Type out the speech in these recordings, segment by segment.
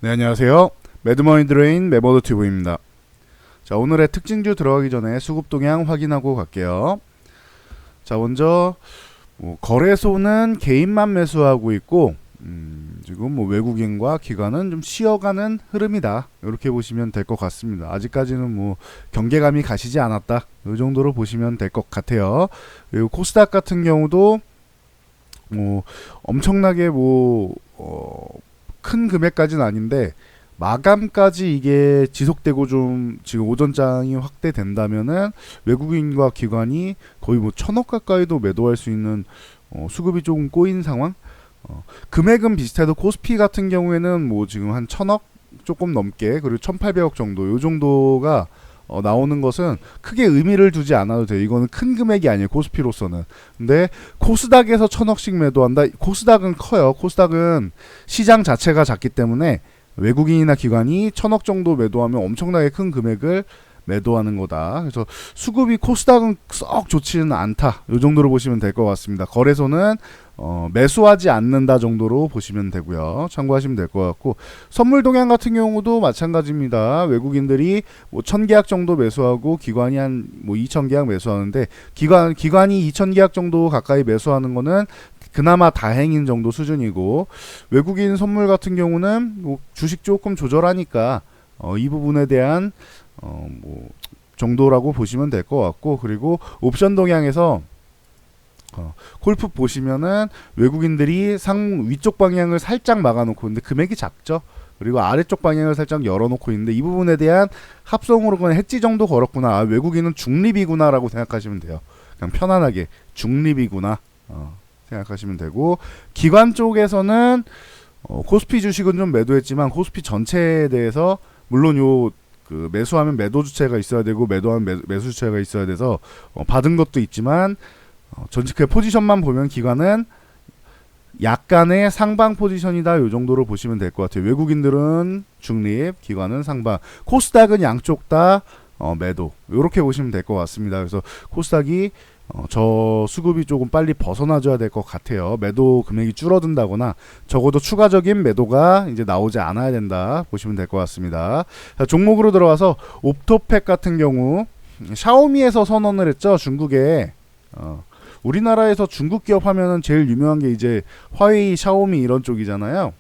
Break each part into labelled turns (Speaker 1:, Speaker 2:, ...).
Speaker 1: 네, 안녕하세요. 매드머니드레인 매버드튜브입니다. 자, 오늘의 특징주 들어가기 전에 수급 동향 확인하고 갈게요. 자, 먼저 거래소는 개인만 매수하고 있고 지금 외국인과 기관은 좀 쉬어가는 흐름이다. 이렇게 보시면 될 것 같습니다. 아직까지는 경계감이 가시지 않았다. 이 정도로 보시면 될 것 같아요. 그리고 코스닥 같은 경우도 엄청나게 큰 금액까지는 아닌데 마감까지 이게 지속되고 좀 지금 오전장이 확대된다면은 외국인과 기관이 거의 1,000억 가까이도 매도할 수 있는 수급이 조금 꼬인 상황. 금액은 비슷해도 코스피 같은 경우에는 지금 한 1,000억 조금 넘게, 그리고 1,800억 정도, 요 정도가 나오는 것은 크게 의미를 두지 않아도 돼요. 이거는 큰 금액이 아니에요, 코스피로서는. 근데 코스닥에서 1,000억씩 매도한다. 코스닥은 커요. 코스닥은 시장 자체가 작기 때문에 외국인이나 기관이 1,000억 정도 매도하면 엄청나게 큰 금액을 매도하는 거다. 그래서 수급이 코스닥은 썩 좋지는 않다. 이 정도로 보시면 될 것 같습니다. 거래소는 매수하지 않는다 정도로 보시면 되고요. 참고하시면 될 것 같고, 선물 동향 같은 경우도 마찬가지입니다. 외국인들이 1,000계약 정도 매수하고 기관이 한 2,000계약 매수하는데, 기관이 2,000계약 정도 가까이 매수하는 거는 그나마 다행인 정도 수준이고, 외국인 선물 같은 경우는 주식 조금 조절하니까 이 부분에 대한 정도라고 보시면 될 것 같고, 그리고 옵션 동향에서 콜풋 보시면은 외국인들이 위쪽 방향을 살짝 막아놓고 있는데 금액이 작죠. 그리고 아래쪽 방향을 살짝 열어놓고 있는데 이 부분에 대한 합성으로 그냥 해지 정도 걸었구나. 외국인은 중립이구나라고 생각하시면 돼요. 그냥 편안하게 중립이구나 생각하시면 되고, 기관 쪽에서는 코스피 주식은 좀 매도했지만 코스피 전체에 대해서 물론 매수하면 매도 주체가 있어야 되고 매도하면 매수 주체가 있어야 돼서 받은 것도 있지만 전체 그 포지션만 보면 기관은 약간의 상방 포지션이다. 이 정도로 보시면 될 것 같아요. 외국인들은 중립, 기관은 상방, 코스닥은 양쪽 다 매도, 이렇게 보시면 될 것 같습니다. 그래서 코스닥이 저 수급이 조금 빨리 벗어나줘야 될 것 같아요. 매도 금액이 줄어든다거나 적어도 추가적인 매도가 이제 나오지 않아야 된다 보시면 될 것 같습니다. 자, 종목으로 들어와서 옵토팩 같은 경우 샤오미에서 선언을 했죠. 중국에. 우리나라에서 중국 기업 하면은 제일 유명한 게 이제 화웨이, 샤오미 이런 쪽이잖아요.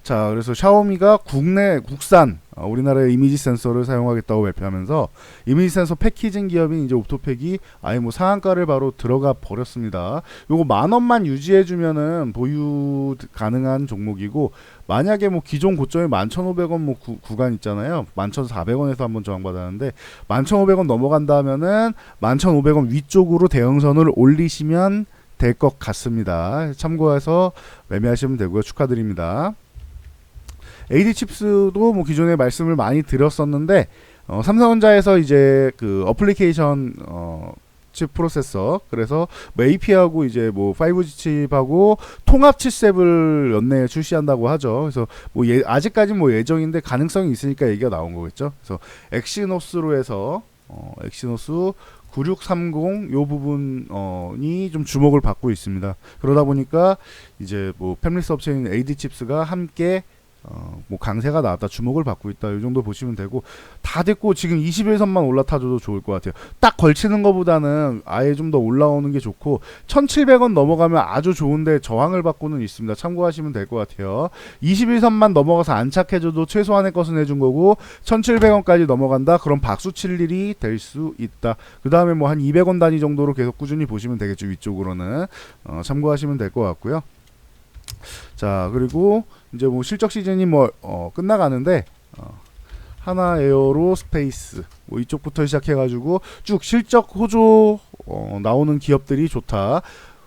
Speaker 1: 자, 그래서 샤오미가 국산 우리나라의 이미지 센서를 사용하겠다고 발표하면서 이미지 센서 패키징 기업인 이제 옵토팩이 아예 상한가를 바로 들어가 버렸습니다. 요거 10,000원만 유지해주면은 보유 가능한 종목이고, 만약에 기존 고점이 11,500원 구간 있잖아요. 11,400원에서 한번 저항받았는데 11,500원 넘어간다 하면은 11,500원 위쪽으로 대형선을 올리시면 될 것 같습니다. 참고해서 매매하시면 되고요. 축하드립니다. AD칩스도 기존에 말씀을 많이 드렸었는데 삼성전자에서 이제 그 어플리케이션 칩 프로세서, 그래서 AP하고 이제 5G 칩하고 통합 칩셋을 연내에 출시한다고 하죠. 그래서 아직까지는 예정인데 가능성이 있으니까 얘기가 나온 거겠죠. 그래서 엑시노스로 해서 엑시노스 9630 요 부분이 좀 주목을 받고 있습니다. 그러다 보니까 이제 패밀리스 업체인 AD칩스가 함께 강세가 나왔다, 주목을 받고 있다, 이 정도 보시면 되고, 다 됐고 지금 21선만 올라타줘도 좋을 것 같아요. 딱 걸치는 것보다는 아예 좀 더 올라오는 게 좋고, 1,700원 넘어가면 아주 좋은데 저항을 받고는 있습니다. 참고하시면 될 것 같아요. 21선만 넘어가서 안착해줘도 최소한의 것은 해준 거고, 1,700원까지 넘어간다, 그럼 박수 칠 일이 될 수 있다. 그 다음에 한 200원 단위 정도로 계속 꾸준히 보시면 되겠죠. 위쪽으로는 참고하시면 될 것 같고요. 자, 그리고 이제 실적 시즌이 끝나가는데 하나에어로스페이스 이쪽부터 시작해가지고 쭉 실적 호조 나오는 기업들이 좋다.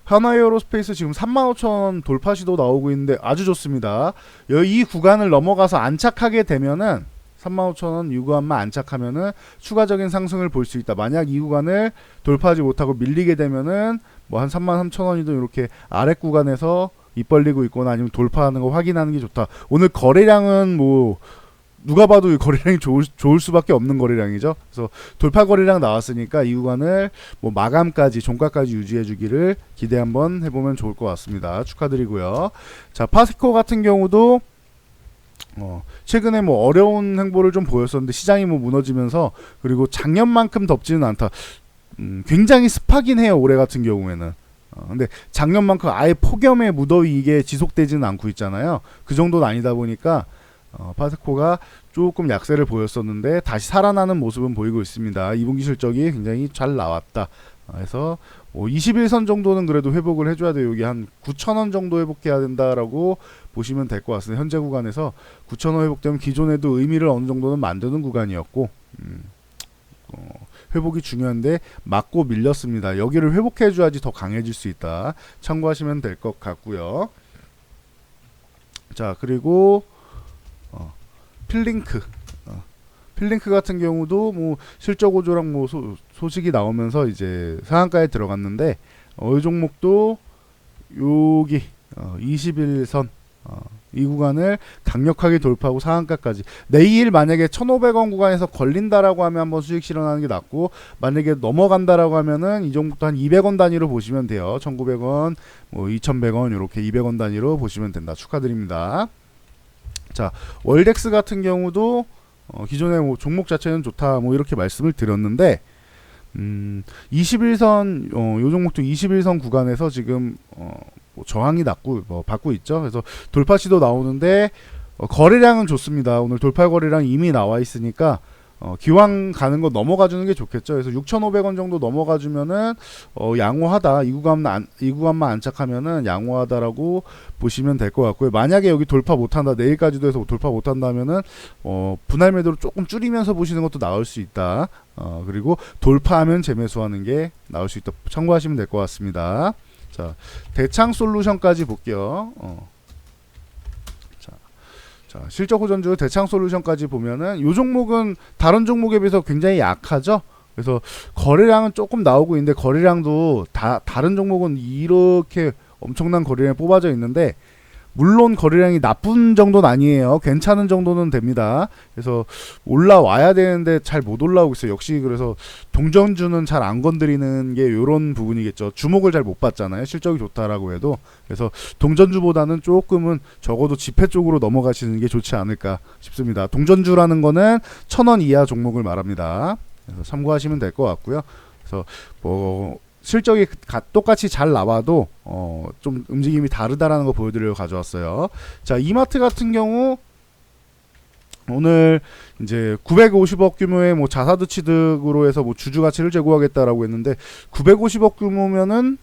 Speaker 1: 하나에어로스페이스 지금 35,000원 돌파 시도 나오고 있는데 아주 좋습니다. 이 구간을 넘어가서 안착하게 되면은 35,000원 이 구간만 안착하면은 추가적인 상승을 볼 수 있다. 만약 이 구간을 돌파하지 못하고 밀리게 되면은 한 33,000원이든 이렇게 아래 구간에서 입 벌리고 있거나 아니면 돌파하는 거 확인하는 게 좋다. 오늘 거래량은 누가 봐도 거래량이 좋을 수밖에 없는 거래량이죠. 그래서 돌파 거래량 나왔으니까 이 구간을 마감까지, 종가까지 유지해 주기를 기대 한번 해보면 좋을 것 같습니다. 축하드리고요. 자, 파스코 같은 경우도 최근에 뭐 어려운 행보를 좀 보였었는데 시장이 뭐 무너지면서, 그리고 작년만큼 덥지는 않다. 굉장히 습하긴 해요, 올해 같은 경우에는. 근데 작년만큼 아예 폭염의 무더위 이게 지속되지는 않고 있잖아요. 그 정도는 아니다 보니까 파세코가 조금 약세를 보였었는데 다시 살아나는 모습은 보이고 있습니다. 2분기 실적이 굉장히 잘 나왔다. 그래서 21선 정도는 그래도 회복을 해줘야 돼요. 여기 한 9,000원 정도 회복해야 된다라고 보시면 될 것 같습니다. 현재 구간에서 9,000원 회복되면 기존에도 의미를 어느 정도는 만드는 구간이었고, 회복이 중요한데 맞고 밀렸습니다. 여기를 회복해줘야지 더 강해질 수 있다. 참고하시면 될 것 같고요. 자, 그리고 필링크. 필링크 같은 경우도 뭐 실적 호조랑 뭐 소식이 나오면서 이제 상한가에 들어갔는데, 이 종목도 여기 21선 이 구간을 강력하게 돌파하고 상한가까지, 내일 만약에 1,500원 구간에서 걸린다라고 하면 한번 수익 실현하는 게 낫고, 만약에 넘어간다라고 하면은 이 종목도 한 200원 단위로 보시면 돼요. 1,900원, 뭐 2,100원 이렇게 200원 단위로 보시면 된다. 축하드립니다. 자, 월덱스 같은 경우도 기존에 뭐 종목 자체는 좋다 뭐 이렇게 말씀을 드렸는데, 21선 요 종목도 21선 구간에서 지금 뭐 저항이 받고 있죠. 그래서 돌파 시도 나오는데 거래량은 좋습니다. 오늘 돌파 거래량 이미 나와 있으니까 기왕 가는 거 넘어가 주는 게 좋겠죠. 그래서 6,500원 정도 넘어가 주면은 양호하다. 이 구간만 안착하면은 양호하다라고 보시면 될 것 같고요. 만약에 여기 돌파 못한다, 내일까지도 해서 돌파 못한다면은 분할 매도를 조금 줄이면서 보시는 것도 나올 수 있다. 그리고 돌파하면 재매수하는 게 나올 수 있다. 참고하시면 될 것 같습니다. 자, 대창 솔루션까지 볼게요. 자, 실적 호전주 대창 솔루션까지 보면은 이 종목은 다른 종목에 비해서 굉장히 약하죠. 그래서 거래량은 조금 나오고 있는데, 거래량도 다른 종목은 이렇게 엄청난 거래량이 뽑아져 있는데, 물론 거래량이 나쁜 정도는 아니에요. 괜찮은 정도는 됩니다. 그래서 올라와야 되는데 잘 못 올라오고 있어요. 역시 그래서 동전주는 잘 안 건드리는 게 이런 부분이겠죠. 주목을 잘 못 받잖아요. 실적이 좋다라고 해도. 그래서 동전주보다는 조금은 적어도 지폐 쪽으로 넘어가시는 게 좋지 않을까 싶습니다. 동전주라는 거는 1,000원 이하 종목을 말합니다. 그래서 참고하시면 될 것 같고요. 그래서 뭐 실적이 똑같이 잘 나와도 좀 움직임이 다르다라는 거 보여드리려고 가져왔어요. 자, 이마트 같은 경우 오늘 이제 950억 규모의 뭐 자사주 취득으로 해서 뭐 주주 가치를 제고하겠다라고 했는데, 950억 규모면은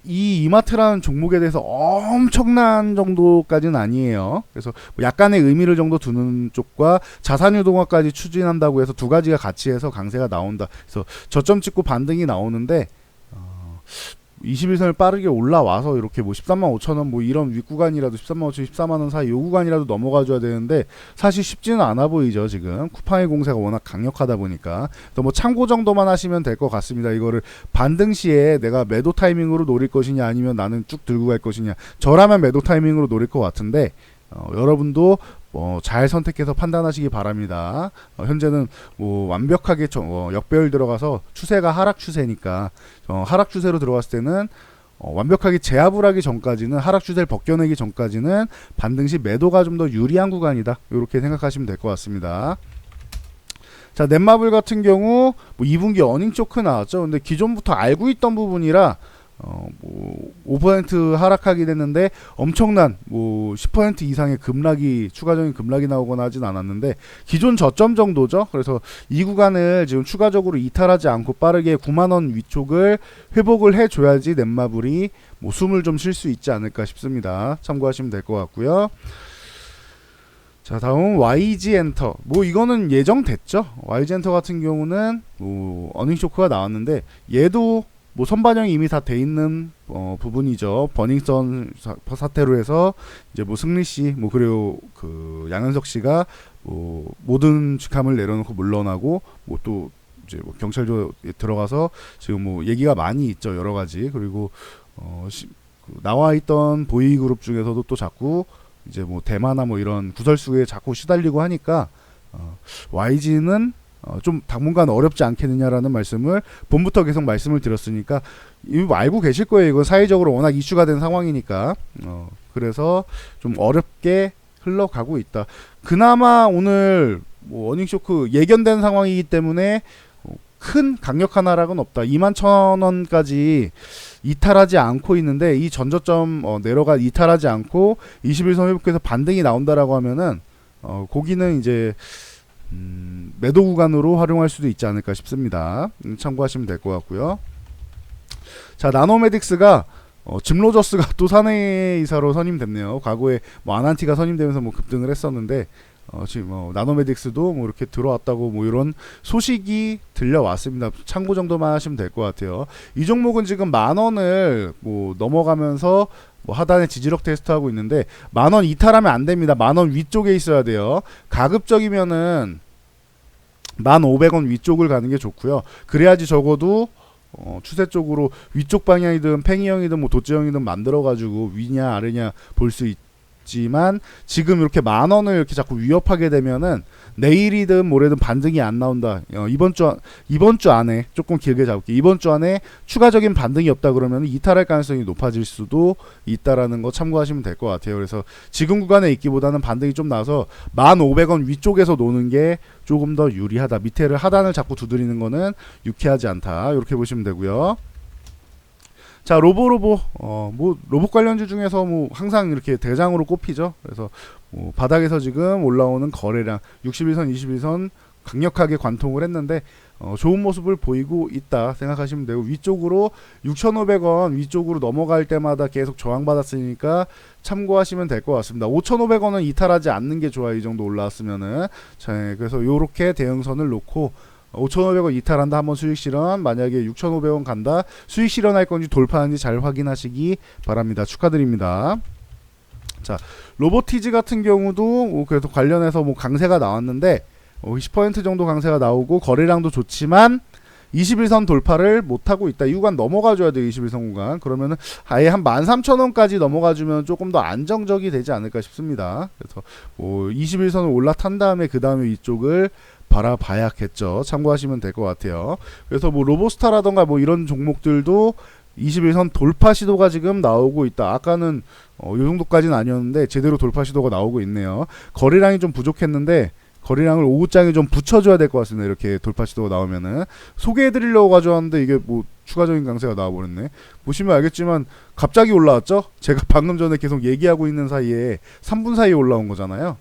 Speaker 1: 이 이마트라는 종목에 대해서 엄청난 정도까지는 아니에요. 그래서 뭐 약간의 의미를 정도 두는 쪽과 자산유동화까지 추진한다고 해서 두 가지가 같이 해서 강세가 나온다. 그래서 저점 찍고 반등이 나오는데 21선을 빠르게 올라와서 이렇게 뭐 13만 5천원 뭐 이런 윗구간이라도 13만 5천 14만원 사이 요 구간이라도 넘어가 줘야 되는데, 사실 쉽지는 않아 보이죠. 지금 쿠팡의 공세가 워낙 강력하다 보니까. 또 뭐 참고 정도만 하시면 될 것 같습니다. 이거를 반등 시에 내가 매도 타이밍으로 노릴 것이냐, 아니면 나는 쭉 들고 갈 것이냐. 저라면 매도 타이밍으로 노릴 것 같은데, 여러분도 잘 선택해서 판단하시기 바랍니다. 현재는 뭐 완벽하게 역배열 들어가서 추세가 하락 추세니까, 하락 추세로 들어갔을 때는 완벽하게 제압을 하기 전까지는, 하락 추세를 벗겨내기 전까지는 반등 시 매도가 좀 더 유리한 구간이다. 이렇게 생각하시면 될 것 같습니다. 자, 넷마블 같은 경우 뭐 2분기 어닝 쇼크 나왔죠. 근데 기존부터 알고 있던 부분이라 뭐 5% 하락하게 됐는데, 엄청난 뭐 10% 이상의 급락이, 추가적인 급락이 나오거나 하진 않았는데, 기존 저점 정도죠. 그래서 이 구간을 지금 추가적으로 이탈하지 않고 빠르게 9만원 위쪽을 회복을 해줘야지 넷마블이 뭐 숨을 좀 쉴 수 있지 않을까 싶습니다. 참고하시면 될 것 같고요. 자, 다음 YG엔터. 뭐 이거는 예정됐죠. YG엔터 같은 경우는 뭐 어닝 쇼크가 나왔는데, 얘도 뭐 선반영이 이미 다 돼 있는 부분이죠. 버닝썬 사태로 해서 이제 뭐 승리 씨, 뭐 그리고 그 양현석 씨가 뭐 모든 직함을 내려놓고 물러나고, 뭐 또 이제 뭐 경찰조에 들어가서 지금 뭐 얘기가 많이 있죠. 여러 가지. 그리고 나와 있던 보이그룹 중에서도 또 자꾸 이제 뭐 대마나 뭐 이런 구설수에 자꾸 시달리고 하니까 YG는 좀 당분간 어렵지 않겠느냐라는 말씀을 봄부터 계속 말씀을 드렸으니까 이거 알고 계실 거예요. 이건 사회적으로 워낙 이슈가 된 상황이니까. 그래서 좀 어렵게 흘러가고 있다. 그나마 오늘 뭐 어닝 쇼크 예견된 상황이기 때문에 큰 강력한 하락은 없다. 21,000원까지 이탈하지 않고 있는데 이 전저점 내려가 이탈하지 않고 21선 회복해서 반등이 나온다라고 하면은 거기는 이제 매도 구간으로 활용할 수도 있지 않을까 싶습니다. 참고하시면 될 것 같고요. 자, 나노메딕스가 짐 로저스가 또 사내이사로 선임됐네요. 과거에 뭐 아난티가 선임되면서 뭐 급등을 했었는데 지금 나노메딕스도 뭐 이렇게 들어왔다고 뭐 이런 소식이 들려왔습니다. 참고 정도만 하시면 될 것 같아요. 이 종목은 지금 10,000원을 뭐 넘어가면서 뭐 하단에 지지력 테스트하고 있는데 10,000원 이탈하면 안 됩니다. 10,000원 위쪽에 있어야 돼요. 가급적이면은 1,500원 위쪽을 가는 게 좋고요. 그래야지 적어도 추세 쪽으로 위쪽 방향이든 팽이형이든 뭐 도지형이든 만들어 가지고 위냐 아래냐 볼 수 있지만 지금 이렇게 10,000원을 이렇게 자꾸 위협하게 되면은 내일이든 모레든 반등이 안 나온다. 이번 주 안에 조금 길게 잡을게요. 이번 주 안에 추가적인 반등이 없다 그러면 이탈할 가능성이 높아질 수도 있다라는 거 참고하시면 될 것 같아요. 그래서 지금 구간에 있기보다는 반등이 좀 나서 1,500원 위쪽에서 노는 게 조금 더 유리하다. 밑에를 하단을 자꾸 두드리는 거는 유쾌하지 않다. 이렇게 보시면 되고요. 자, 뭐 로봇 관련주 중에서 뭐 항상 이렇게 대장으로 꼽히죠. 그래서 뭐 바닥에서 지금 올라오는 거래량 61선, 21선 강력하게 관통을 했는데 좋은 모습을 보이고 있다 생각하시면 되고, 위쪽으로 6,500원 위쪽으로 넘어갈 때마다 계속 저항받았으니까 참고하시면 될 것 같습니다. 5,500원은 이탈하지 않는 게 좋아요. 이 정도 올라왔으면은. 자, 그래서 요렇게 대응선을 놓고 5,500원 이탈한다 한번 수익 실현, 만약에 6,500원 간다 수익 실현할 건지 돌파하는지 잘 확인하시기 바랍니다. 축하드립니다. 자, 로보티즈 같은 경우도 그래도 관련해서 뭐 강세가 나왔는데 10% 정도 강세가 나오고 거래량도 좋지만 21선 돌파를 못하고 있다. 이 구간 넘어가줘야 돼요. 21선 구간. 그러면은 아예 한 13,000원까지 넘어가주면 조금 더 안정적이 되지 않을까 싶습니다. 그래서 뭐 21선을 올라탄 다음에 그 다음에 이쪽을 바라봐야겠죠. 참고하시면 될 것 같아요. 그래서 뭐 로보스타라던가 뭐 이런 종목들도 21선 돌파 시도가 지금 나오고 있다. 아까는 요 정도까지는 아니었는데 제대로 돌파 시도가 나오고 있네요. 거래량이 좀 부족했는데 거래량을 오후장에 좀 붙여줘야 될 것 같습니다. 이렇게 돌파 시도가 나오면은. 소개해드리려고 가져왔는데 이게 뭐 추가적인 강세가 나와버렸네. 보시면 알겠지만 갑자기 올라왔죠. 제가 방금 전에 계속 얘기하고 있는 사이에 3분 사이에 올라온 거잖아요.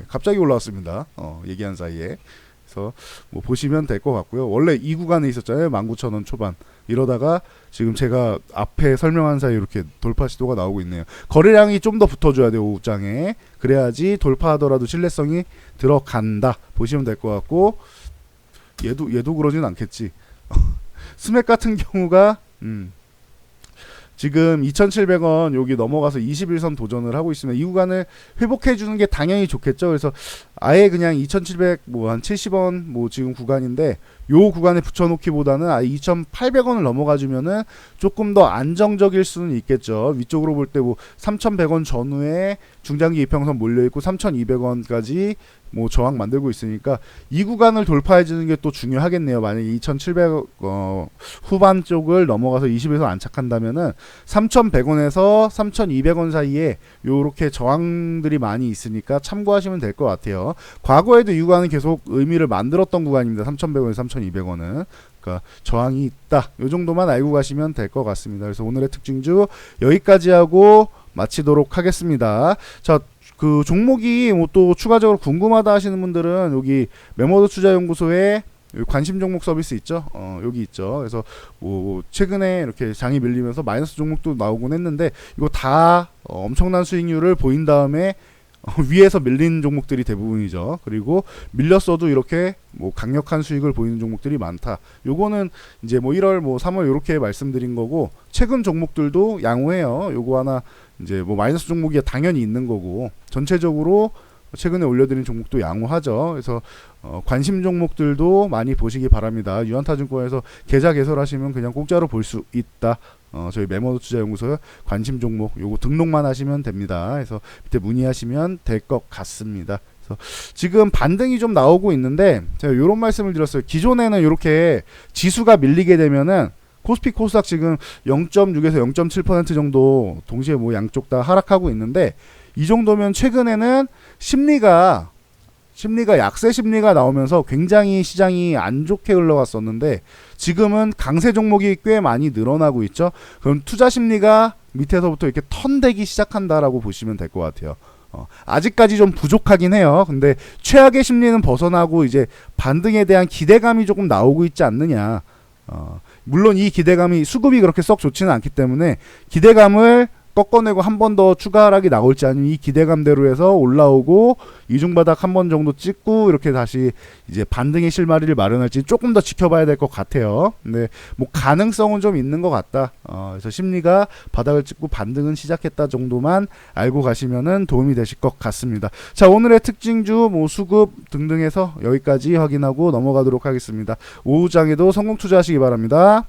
Speaker 1: 갑자기 올라왔습니다. 얘기한 사이에. 그래서 뭐 보시면 될 것 같고요. 원래 이 구간에 있었잖아요. 19,000원 초반. 이러다가 지금 제가 앞에 설명한 사이에 이렇게 돌파 시도가 나오고 있네요. 거래량이 좀 더 붙어줘야 돼요. 오후장에. 그래야지 돌파하더라도 신뢰성이 들어간다. 보시면 될 것 같고, 얘도 그러진 않겠지. 스맥 같은 경우가 지금 2,700원 여기 넘어가서 21선 도전을 하고 있습니다. 이 구간을 회복해 주는 게 당연히 좋겠죠. 그래서 아예 그냥 2,700 뭐 한 70원 뭐 지금 구간인데 요 구간에 붙여놓기보다는 아예 2,800원을 넘어가 주면은 조금 더 안정적일 수는 있겠죠. 위쪽으로 볼 때 뭐 3,100원 전후에 중장기 이평선 몰려 있고 3,200원까지 뭐 저항 만들고 있으니까 이 구간을 돌파해 주는 게 또 중요하겠네요. 만약에 2,700 후반 쪽을 넘어가서 20에서 안착한다면은 3,100원에서 3,200원 사이에 요렇게 저항들이 많이 있으니까 참고하시면 될 것 같아요. 과거에도 이 구간은 계속 의미를 만들었던 구간입니다. 3,100원에서 3,200원은. 그러니까 저항이 있다. 요 정도만 알고 가시면 될 것 같습니다. 그래서 오늘의 특징주 여기까지 하고 마치도록 하겠습니다. 자, 그 종목이 뭐 또 추가적으로 궁금하다 하시는 분들은 여기 메모드 투자연구소에 관심 종목 서비스 있죠. 여기 있죠. 그래서 뭐 최근에 이렇게 장이 밀리면서 마이너스 종목도 나오곤 했는데 이거 다 엄청난 수익률을 보인 다음에 위에서 밀린 종목들이 대부분이죠. 그리고 밀렸어도 이렇게 뭐 강력한 수익을 보이는 종목들이 많다. 요거는 이제 뭐 1월 뭐 3월 이렇게 말씀드린 거고, 최근 종목들도 양호해요. 요거 하나 이제 뭐 마이너스 종목이 당연히 있는 거고, 전체적으로 최근에 올려드린 종목도 양호하죠. 그래서 관심 종목들도 많이 보시기 바랍니다. 유한타증권에서 계좌 개설하시면 그냥 공짜로 볼 수 있다. 저희 메모드 투자연구소 관심 종목 요거 등록만 하시면 됩니다. 그래서 밑에 문의하시면 될 것 같습니다. 그래서 지금 반등이 좀 나오고 있는데 제가 요런 말씀을 드렸어요. 기존에는 이렇게 지수가 밀리게 되면은 코스피 코스닥 지금 0.6에서 0.7% 정도 동시에 뭐 양쪽 다 하락하고 있는데 이 정도면 최근에는 심리가 약세 심리가 나오면서 굉장히 시장이 안 좋게 흘러갔었는데 지금은 강세 종목이 꽤 많이 늘어나고 있죠. 그럼 투자 심리가 밑에서부터 이렇게 턴되기 시작한다라고 보시면 될 것 같아요. 아직까지 좀 부족하긴 해요. 근데 최악의 심리는 벗어나고 이제 반등에 대한 기대감이 조금 나오고 있지 않느냐. 물론 이 기대감이 수급이 그렇게 썩 좋지는 않기 때문에 기대감을 꺾어내고 한 번 더 추가 하락이 나올지 아니면 이 기대감대로 해서 올라오고 이중바닥 한 번 정도 찍고 이렇게 다시 이제 반등의 실마리를 마련할지 조금 더 지켜봐야 될 것 같아요. 근데 뭐 가능성은 좀 있는 것 같다. 그래서 심리가 바닥을 찍고 반등은 시작했다 정도만 알고 가시면은 도움이 되실 것 같습니다. 자, 오늘의 특징주 뭐 수급 등등해서 여기까지 확인하고 넘어가도록 하겠습니다. 오후 장에도 성공 투자하시기 바랍니다.